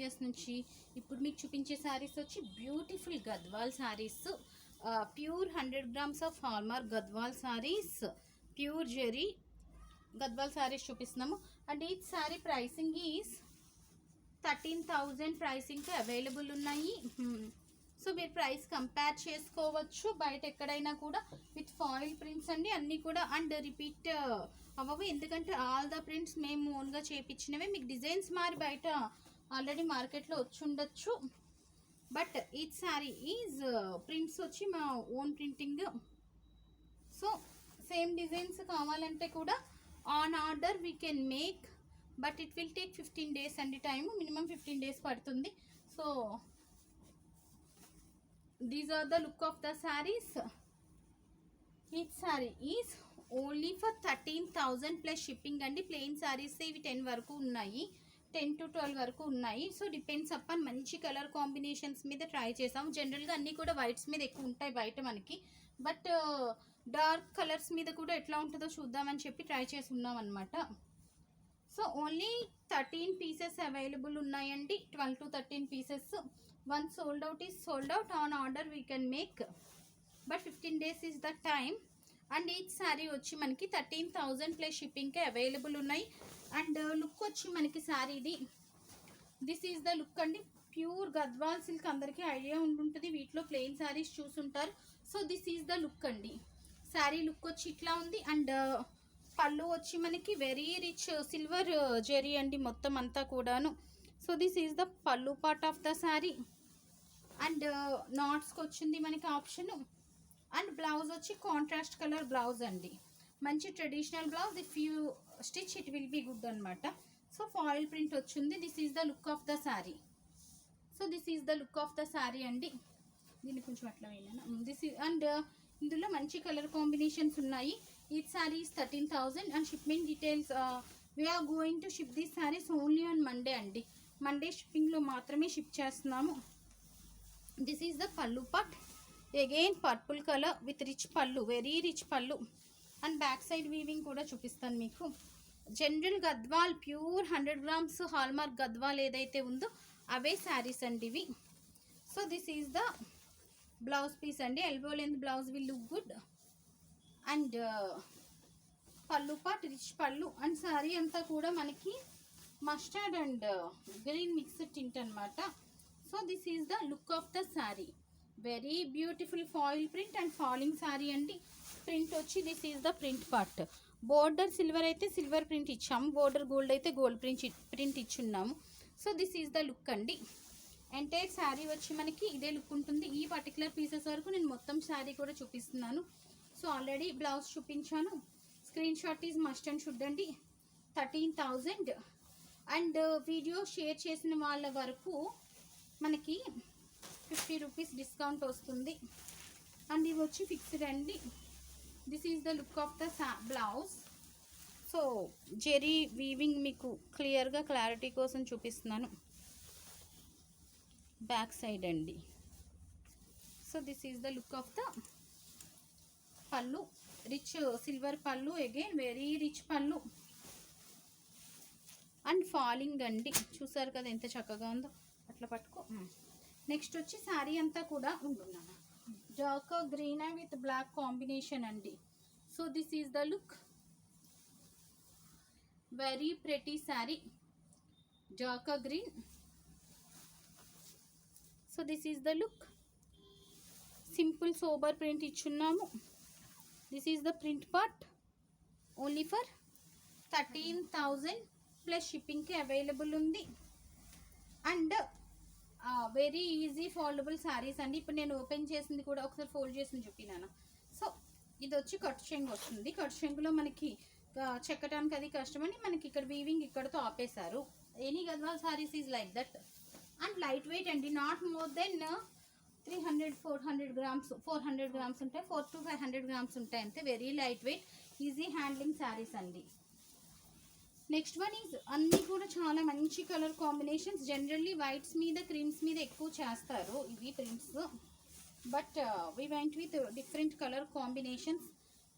Videos నుంచి ఇప్పుడు మీకు చూపించే శారీస్ వచ్చి beautiful Gadwal saris, pure 100 grams of hallmark Gadwal saris, pure zari Gadwal saris చూపిస్తున్నాము. అండ్ ఈ sari pricing is 13,000 pricing available ఉన్నాయి. సో మీరు ప్రైస్ కంపేర్ చేసుకోవచ్చు బయట ఎక్కడైనా కూడా విత్ ఫాయిల్ ప్రింట్స్ అండి అన్నీ కూడా. అండ్ రిపీట్ అవ్వవు ఎందుకంటే ఆల్ ద ప్రింట్స్ మేము ఓన్గా చేయించినవే. మీకు డిజైన్స్ మారి బయట ఆల్రెడీ మార్కెట్లో వచ్చి ఉండొచ్చు, బట్ ఈ శారీ ఈజ్ ప్రింట్స్ వచ్చి మా own printing. So same designs కావాలంటే కూడా on order we can make, but it will take 15 days అండి, టైము మినిమం 15 days పడుతుంది. So these are the look of the sarees. Each saree is only for 13,000 plus shipping అండి. Plain saris ఇవి 10 వరకు ఉన్నాయి, 10 to 12 వరకు ఉన్నాయి. సో డిపెండ్స్ అపాన్ మంచి colour combinations మీద ట్రై చేసాము. జనరల్గా అన్నీ కూడా వైట్స్ మీద ఎక్కువ ఉంటాయి బయట మనకి, బట్ డార్క్ కలర్స్ మీద కూడా ఎట్లా ఉంటుందో చూద్దామని చెప్పి ట్రై చేసి ఉన్నాం అనమాట. సో ఓన్లీ 13 pieces అవైలబుల్ ఉన్నాయండి, 12 to 13 pieces. One sold out is sold out. On order we can make, but 15 days is the time. And each sari వచ్చి మనకి 13,000 ప్లస్ షిప్పింగ్కి అవైలబుల్ ఉన్నాయి. అండ్ లుక్ వచ్చి మనకి శారీది దిస్ ఈజ్ ద లుక్ అండి. Pure Gadwal silk అందరికీ idea ఉంటుంటుంది, వీటిలో plain saris చూసుంటారు. So this is the look అండి. శారీ లుక్ వచ్చి ఇట్లా ఉంది. అండ్ పళ్ళు వచ్చి మనకి వెరీ రిచ్ సిల్వర్ జెరీ అండి మొత్తం అంతా కూడాను. So this is the pallu part of the sari. And నాట్స్కి వచ్చింది మనకి ఆప్షన్. అండ్ బ్లౌజ్ వచ్చి కాంట్రాస్ట్ కలర్ బ్లౌజ్ అండి, మంచి traditional blouse. If you stitch it will be good అనమాట. సో ఫాయిల్ ప్రింట్ వచ్చింది. This is the look of the sari. So this is the look of the sari అండి. దీన్ని కొంచెం అట్లా వేయనా. This is and ఇందులో మంచి కలర్ కాంబినేషన్స్ ఉన్నాయి. Each sari is 13,000. And shipment details we are going to ship these saris only on Monday అండి. Monday షిప్పింగ్లో మాత్రమే షిప్ చేస్తున్నాము. This is the pallu part, again purple colour with rich pallu, very rich pallu. And back side weaving కూడా చూపిస్తాను మీకు. General Gadwal pure 100 grams hallmark Gadwal ఏదైతే ఉందో అవే శారీస్ అండి ఇవి. So this is the blouse piece అండి. Elbow length blouse will look good. And pallu part rich pallu. And sari అంతా కూడా మనకి mustard and green mixed tint అనమాట. So this is the look of the sari. Very beautiful foil print and falling sari అండి. Print వచ్చి this is the print part. Border silver అయితే silver print ఇచ్చాము, border gold అయితే gold print ఇచ్చున్నాము. So this is the look అండి. Entire sari వచ్చి మనకి ఇదే లుక్ ఉంటుంది. ఈ పర్టికులర్ పీసెస్ వరకు నేను మొత్తం శారీ కూడా చూపిస్తున్నాను. సో ఆల్రెడీ బ్లౌజ్ చూపించాను. Screen shot is must and should అండి. 13,000. అండ్ వీడియో షేర్ చేసిన వాళ్ళ వరకు మనకి 50 rupees డిస్కౌంట్ వస్తుంది. అండ్ ఇవి వచ్చి ఫిక్స్డ్ అండి. This is the look of the blouse. So zari weaving మీకు క్లియర్గా క్లారిటీ కోసం చూపిస్తున్నాను. బ్యాక్ సైడ్ అండి. So this is the look of the pallu, rich silver pallu, again very rich pallu. And falling అండి, చూసారు కదా ఎంత చక్కగా ఉందో. అట్లా పట్టుకో. నెక్స్ట్ వచ్చి శారీ అంతా కూడా ఉంటున్నాను dark green with black combination అండి. So this is the look. Very pretty sari, dark green. So this is the look. Simple sober print ఇచ్చున్నాము. This is the print part. Only for 13,000 plus షిప్పింగ్కి available ఉంది. And very easy foldable saris అండి. ఇప్పుడు నేను open చేసింది కూడా ఒకసారి fold చేసింది చూపినాను. సో ఇది వచ్చి కట్ చెంగు వస్తుంది. కట్ చెంగులో మనకి చెక్కడానికి అది కష్టమని మనకి ఇక్కడ వీవింగ్ ఇక్కడతో ఆపేశారు. Any Gadwal saris is like that. And light wait అండి, not more than 300-400 grams, 400 grams ఉంటాయి, 400 to 500 grams ఉంటాయి అంతే. Very light weight, easy handling saris అండి. నెక్స్ట్ వన్ ఈజ్ అన్నీ కూడా చాలా మంచి కలర్ కాంబినేషన్స్. జనరల్లీ వైట్స్ మీద క్రీమ్స్ మీద ఎక్కువ చేస్తారు ఇవి prints, but we went with different colour combinations.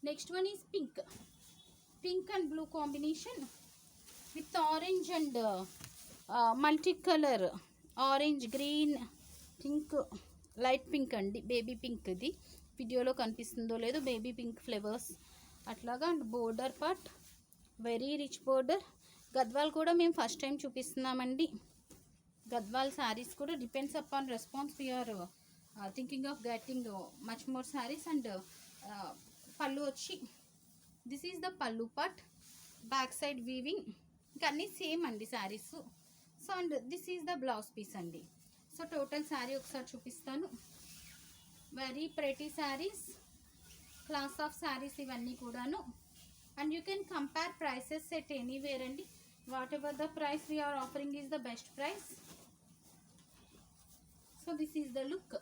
Next one is pink and blue combination with orange and multi colour orange, green, pink, light pink అండి, బేబీ పింక్. ఇది వీడియోలో కనిపిస్తుందో లేదో, బేబీ పింక్ ఫ్లేవర్స్ అట్లాగా. And border part very rich border. Gadwal కూడా మేము first time చూపిస్తున్నామండి. గద్వాల్ శారీస్ కూడా depends upon response we are thinking of getting much more saris. And pallu వచ్చి this is the pallu part, back side weaving, ఇంకా అన్నీ సేమ్ అండి saris. So and this is the blouse piece అండి. So total sari ఒకసారి చూపిస్తాను. Very pretty saris, class of saris ఇవన్నీ కూడాను. And you can compare prices at anywhere అండి. Whatever the price we are offering is the best price. So this is the look,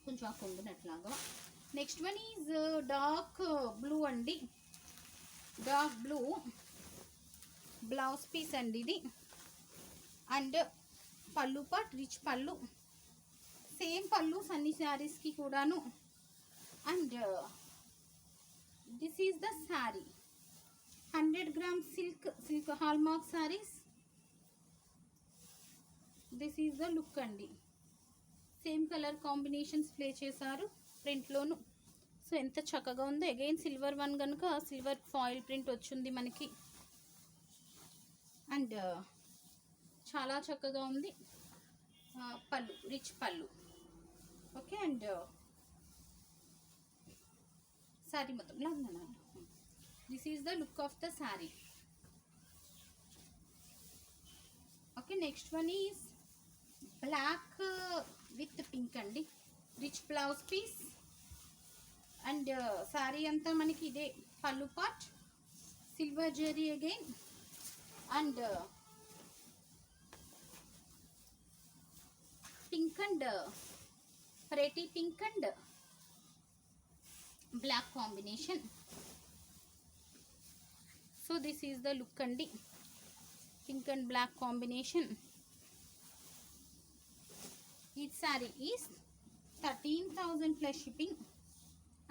కొంచెం ఆ కొంగునట్లాగా. Next one is dark blue అండి, dark blue blouse piece అండి ఇది. And pallu part rich పళ్ళు, same పళ్ళు అన్ని శారీస్కి కూడాను. And this is the sari, 100 grams silk hallmark saris. This is the look అండి. సేమ్ కలర్ కాంబినేషన్స్ ప్లే చేశారు ప్రింట్లోను. సో ఎంత చక్కగా ఉందో. అగైన్ సిల్వర్ వన్ కనుక సిల్వర్ ఫాయిల్ ప్రింట్ వచ్చింది మనకి. అండ్ చాలా చక్కగా ఉంది. పళ్ళు రిచ్ పళ్ళు. ఓకే. అండ్ శారీ మొత్తం లాగా. This is the look of the sari. Okay. Next one is black with pink అండి, rich blouse piece. And sari అంతా మనకి ఇదే pallu part, silver zari again. And pink and pretty pink and black combination. So this is the look అండి, pink and black combination. Each saree is 13,000 plus shipping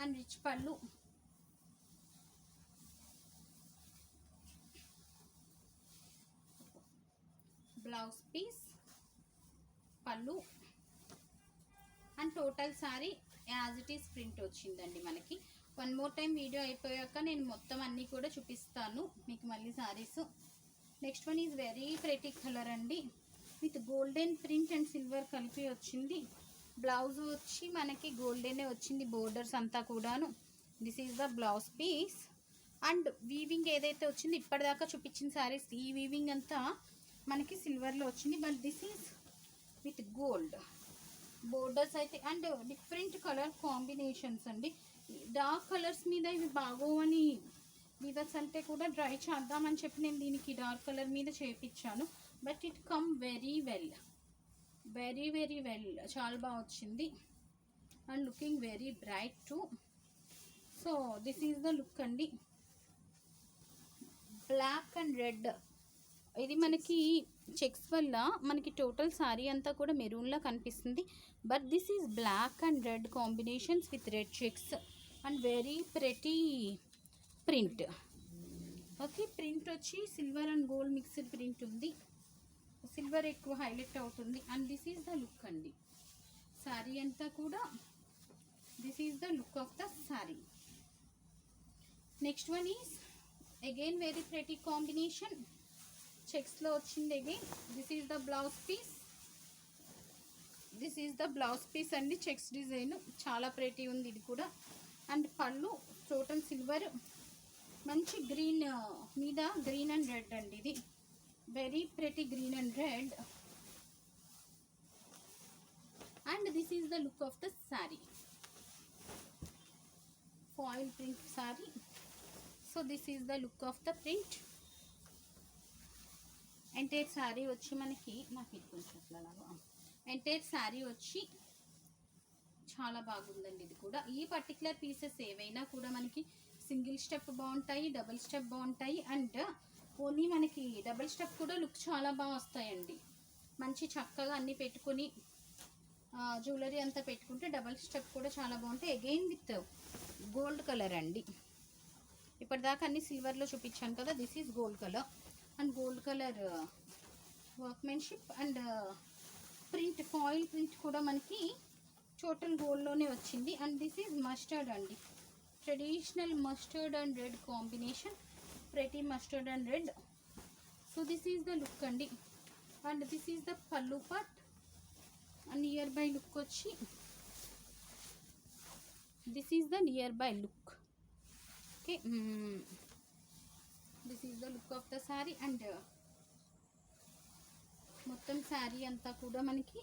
and rich pallu. Blouse piece, pallu and total saree as it is print వచ్చిందండి మనకి. One more time video అయిపోయాక నేను మొత్తం అన్నీ కూడా చూపిస్తాను మీకు మళ్ళీ saris. Next one is very pretty colour అండి, with golden print and silver కలిపి వచ్చింది. బ్లౌజ్ వచ్చి మనకి గోల్డెనే వచ్చింది, బోర్డర్స్ అంతా కూడాను. This is the blouse piece. And weaving ఏదైతే వచ్చింది ఇప్పటిదాకా చూపించిన శారీస్, ఈ వీవింగ్ అంతా మనకి సిల్వర్లో వచ్చింది. But this is with gold borders అయితే. అండ్ డిఫరెంట్ కలర్ కాంబినేషన్స్ అండి. డార్క్ కలర్స్ మీద ఇవి బాగోవని వీవర్స్ అంటే కూడా ట్రై చేద్దామని చెప్పి నేను దీనికి డార్క్ కలర్ మీద చేయించాను. But it come very well, very very well, చాలా బాగా వచ్చింది. And looking very bright to. So this is the look అండి. బ్లాక్ అండ్ రెడ్, ఇది మనకి చెక్స్ వల్ల మనకి టోటల్ సారీ అంతా కూడా మెరూన్లా కనిపిస్తుంది. But this is black and red combinations with red checks and very pretty print. Okay. Print వచ్చి silver and gold mixed print ఉంది, సిల్వర్ ఎక్కువ హైలైట్ అవుతుంది. And this is the look అండి శారీ అంతా కూడా. This is the look of the sari. Next one is again very pretty combination, చెక్స్లో వచ్చింది again. This is the blouse piece, this is the blouse piece అండి, checks design చాలా pretty ఉంది ఇది కూడా. అండ్ పళ్ళు టోటల్ సిల్వర్, మంచి గ్రీన్ మీద గ్రీన్ అండ్ రెడ్ అండి, ఇది very pretty green and red. And this is the look of the sari, foil print sari. So this is the look of the print. Entire sari వచ్చి మనకి, నాకు ఇది కొంచెం అట్లాగా, ఎంటైర్ శారీ వచ్చి చాలా బాగుందండి ఇది కూడా. ఈ పర్టికులర్ పీసెస్ ఏవైనా కూడా మనకి సింగిల్ స్టెప్ బాగుంటాయి, డబుల్ స్టెప్ బాగుంటాయి. అండ్ ఓన్లీ మనకి డబుల్ స్టెప్ కూడా లుక్ చాలా బాగా వస్తాయండి. మంచి చక్కగా అన్నీ పెట్టుకొని జ్యువెలరీ అంతా పెట్టుకుంటే డబుల్ స్టెప్ కూడా చాలా బాగుంటాయి. అగైన్ విత్ గోల్డ్ కలర్ అండి. ఇప్పటిదాకా అన్ని సిల్వర్లో చూపించాను కదా, this is gold colour. And gold colour workmanship and print foil print కూడా మనకి టోటల్ గోల్డ్లోనే వచ్చింది. అండ్ దిస్ ఈజ్ మస్టర్డ్ అండి, traditional mustard and red combination, pretty mustard and red. So this is the look అండి. And this is the pallu part. And nearby look వచ్చి this is the nearby look. Okay, this is the look of the sari. And మొత్తం శారీ అంతా కూడా మనకి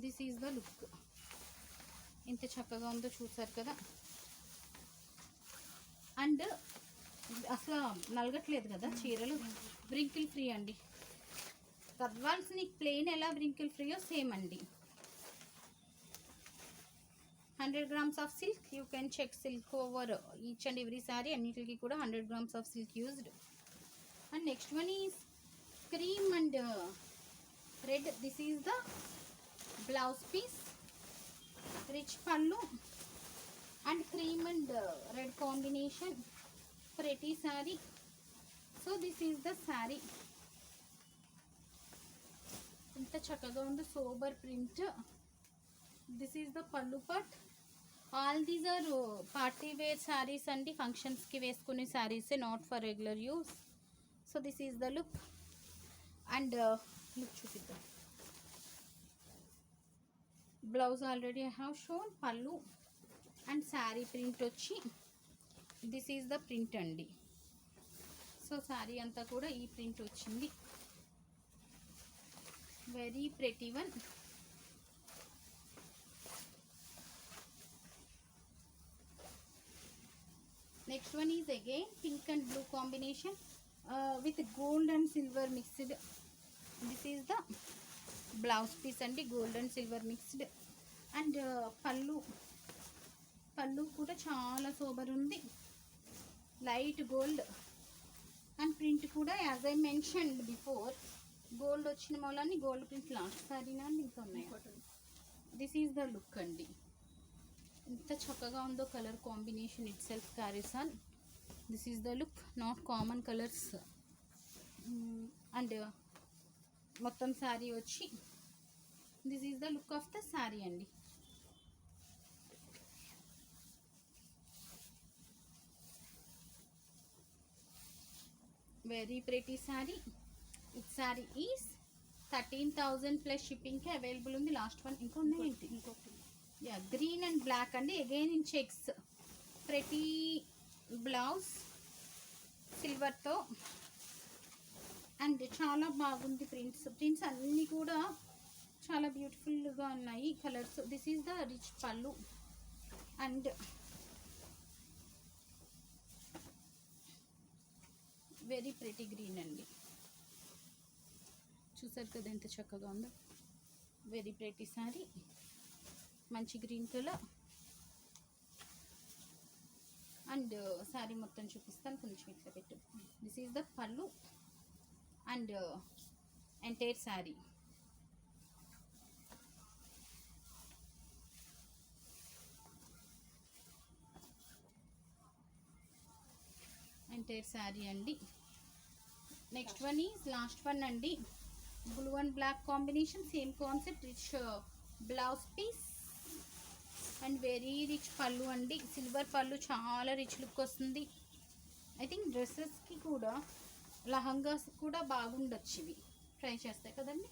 this is the look. ఎంత చక్కగా ఉందో చూసారు కదా. అండ్ అసలు నలగట్లేదు కదా చీరలు, బ్రింకిల్ ఫ్రీ అండి. గద్వాల్స్ నీకు ప్లెయిన్ ఎలా బ్రింకిల్ ఫ్రీయో సేమ్ అండి. 100 grams of silk, you can check silk over each and every sari. అన్నిటికి కూడా 100 grams of silk used. And next one is cream and red. This is the blouse piece, rich pallu and cream and red combination, pretty sari. So this is the sari. ఎంత చక్కగా ఉందో, sober print. This is the pallu part. All these are party wear saris అండి, ఫంక్షన్స్కి వేసుకునే శారీసే, not for regular use. So this is the look. And look చూపిద్దాం. Blouse already I have shown. Pallu and sari print వచ్చి this is the print అండి. సో శారీ అంతా కూడా ఈ ప్రింట్ వచ్చింది. Very pretty one. Next one is again pink and blue combination with gold and silver mixed. This is the blouse piece and gold and silver mixed. And pallu kuda chaala sober undi, light gold. And print kuda as I mentioned before, gold వచ్చిన మూలాన్ని gold print last saree na ఇంకా ఉన్నాయి. This is the look andi. ఎంత చక్కగా ఉందో, colour combination itself carries on. This is the look, not common colours. And మొత్తం శారీ వచ్చి this is the look of the sari అండి. Very pretty sari. It sari is 13,000 plus షిప్పింగ్కి available ఉంది. Last one ఇంకా ఉన్నాయండి, ఇంకొకటి. Yeah, green and black and again in checks, pretty blouse silver తో. And చాలా బాగుంది ప్రింట్స్ అన్నీ కూడా చాలా బ్యూటిఫుల్గా ఉన్నాయి colours. This is the rich pallu and very pretty green అండి. చూసారు కదా ఎంత చక్కగా ఉందో, వెరీ ప్రెటీ శారీ, మంచి గ్రీన్ కలర్. అండ్ శారీ మొత్తం చూపిస్తాను, కొంచెం ఇట్లా పెట్టు. This is the pallu and entire sari. Entire sari అండి. Next one is last one అండి, blue and black combination, same concept, rich blouse piece and very rich pallu అండి. సిల్వర్ పళ్ళు, చాలా రిచ్ లుక్ వస్తుంది. ఐ థింక్ డ్రెస్సెస్కి కూడా, లహంగాస్ కూడా బాగుండొచ్చు ఇవి, ట్రై చేస్తాయి కదండి.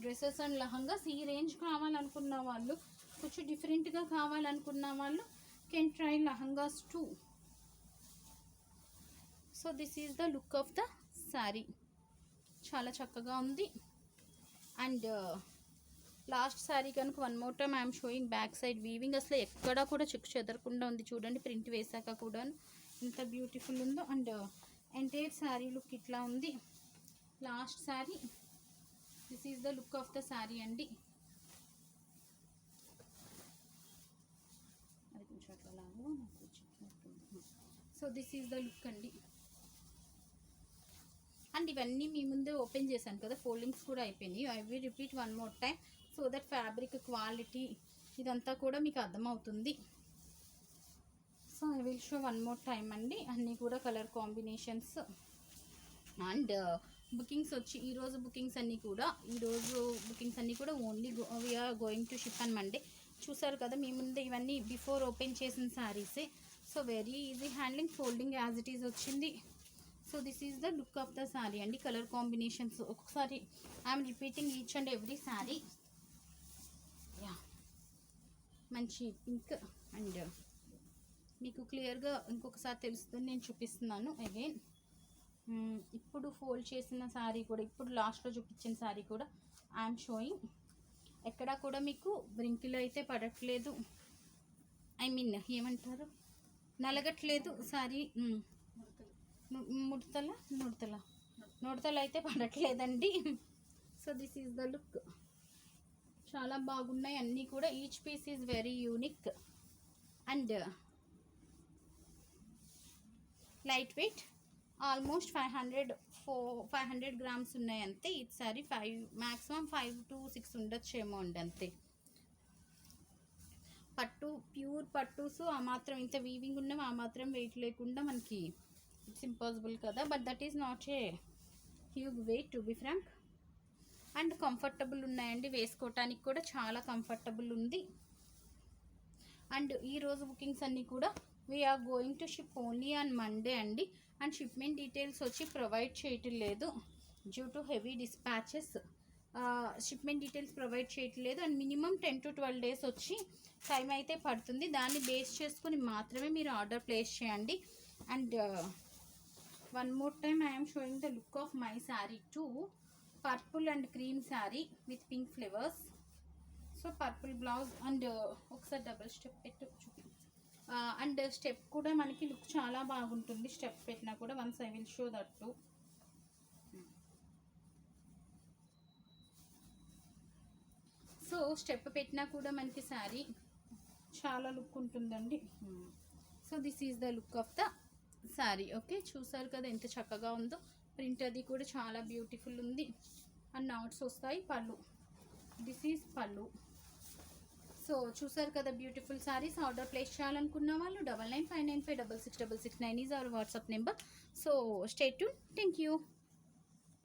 డ్రెస్సెస్ అండ్ లహంగాస్ ఈ రేంజ్ కావాలనుకున్న వాళ్ళు, కొంచెం డిఫరెంట్గా కావాలనుకున్న వాళ్ళు can try lehengas too. So this is the look of the sari. చాలా చక్కగా ఉంది. అండ్ లాస్ట్ శారీ కనుక one more time I'm showing back side weaving. అసలు ఎక్కడా కూడా చెక్కు చెదరకుండా ఉంది చూడండి, ప్రింట్ వేసాక కూడా ఎంత బ్యూటిఫుల్ ఉందో. అండ్ ఎంటైర్ శారీ లుక్ ఇట్లా ఉంది. Last sari, this is the look of the sari అండి. అది కొంచెం అట్లా లాగా so this is the look అండి. అండ్ ఇవన్నీ మీ ముందే ఓపెన్ చేశాను కదా, ఫోల్డింగ్స్ కూడా అయిపోయినాయి. I will repeat one more time so that fabric quality ఇదంతా కూడా మీకు అర్థమవుతుంది. So I will show one more time అండి. అన్నీ కూడా కలర్ కాంబినేషన్స్. అండ్ బుకింగ్స్ వచ్చి ఈరోజు బుకింగ్స్ అన్నీ కూడా only we are going to ship on Monday. చూసారు కదా మీ ముందే ఇవన్నీ బిఫోర్ ఓపెన్ చేసిన శారీసే. So very easy handling, folding as it is వచ్చింది. So this is the look of the sari అండి. కలర్ కాంబినేషన్స్ ఒకసారి I'm repeating each and every sari. Yeah, మంచి పింక్ అండ్ మీకు క్లియర్గా ఇంకొకసారి తెలుస్తుంది, నేను చూపిస్తున్నాను అగైన్. ఇప్పుడు ఫోల్డ్ చేసిన శారీ కూడా, ఇప్పుడు లాస్ట్లో చూపించిన శారీ కూడా ఐఎమ్ షోయింగ్. ఎక్కడా కూడా మీకు బ్రింకిల్ అయితే పడట్లేదు, ఐ మీన్ ఏమంటారు, నలగట్లేదు శారీ. ముడతలు అయితే పడట్లేదండి. So this is the look. చాలా బాగున్నాయి అన్నీ కూడా. Each piece is very unique and light weight. Almost 500 grams ఉన్నాయి అంతే. ఇది సారీ మ్యాక్సిమం 5 to 6 ఉండొచ్చేమో అండి అంతే. పట్టు, ప్యూర్ పట్టుస్ ఆ మాత్రం ఇంత వీవింగ్ ఉన్నవి ఆ మాత్రం వెయిట్ లేకుండా మనకి ఇట్స్ ఇంపాసిబుల్ కదా. But that is not a huge weight to be frank. And comfortable ఉన్నాయండి, వేసుకోవటానికి కూడా చాలా కంఫర్టబుల్ ఉంది. అండ్ ఈరోజు బుకింగ్స్ అన్నీ కూడా we are going to ship only on Monday అండి. అండ్ షిప్మెంట్ డీటెయిల్స్ వచ్చి ప్రొవైడ్ చేయటం లేదు due to heavy dispatches. Shipment details provide చేయట్లేదు. అండ్ మినిమం 10 to 12 days వచ్చి టైం అయితే పడుతుంది. దాన్ని బేస్ చేసుకుని మాత్రమే మీరు ఆర్డర్ ప్లేస్ చేయండి. And one more time I'm showing the look of my sari two purple and cream sari with pink flavours. So purple blouse and ఒకసారి డబుల్ స్టెప్ పెట్టు చూపి. అండ్ స్టెప్ కూడా మనకి లుక్ చాలా బాగుంటుంది స్టెప్ పెట్టినా కూడా. Once I will show that to. So step పెట్టినా కూడా మనకి శారీ చాలా లుక్ ఉంటుందండి. So this is the look of the sari. Okay, చూసారు కదా ఎంత చక్కగా ఉందో. ప్రింట్ అది కూడా చాలా బ్యూటిఫుల్ ఉంది. అండ్ నాట్స్ వస్తాయి. పళ్ళు, దిస్ ఈజ్ పళ్ళు. సో చూసారు కదా బ్యూటిఫుల్ శారీస్. ఆర్డర్ ప్లేస్ చేయాలనుకున్న వాళ్ళు 995995666669 is our WhatsApp number. So stay tune. Thank you.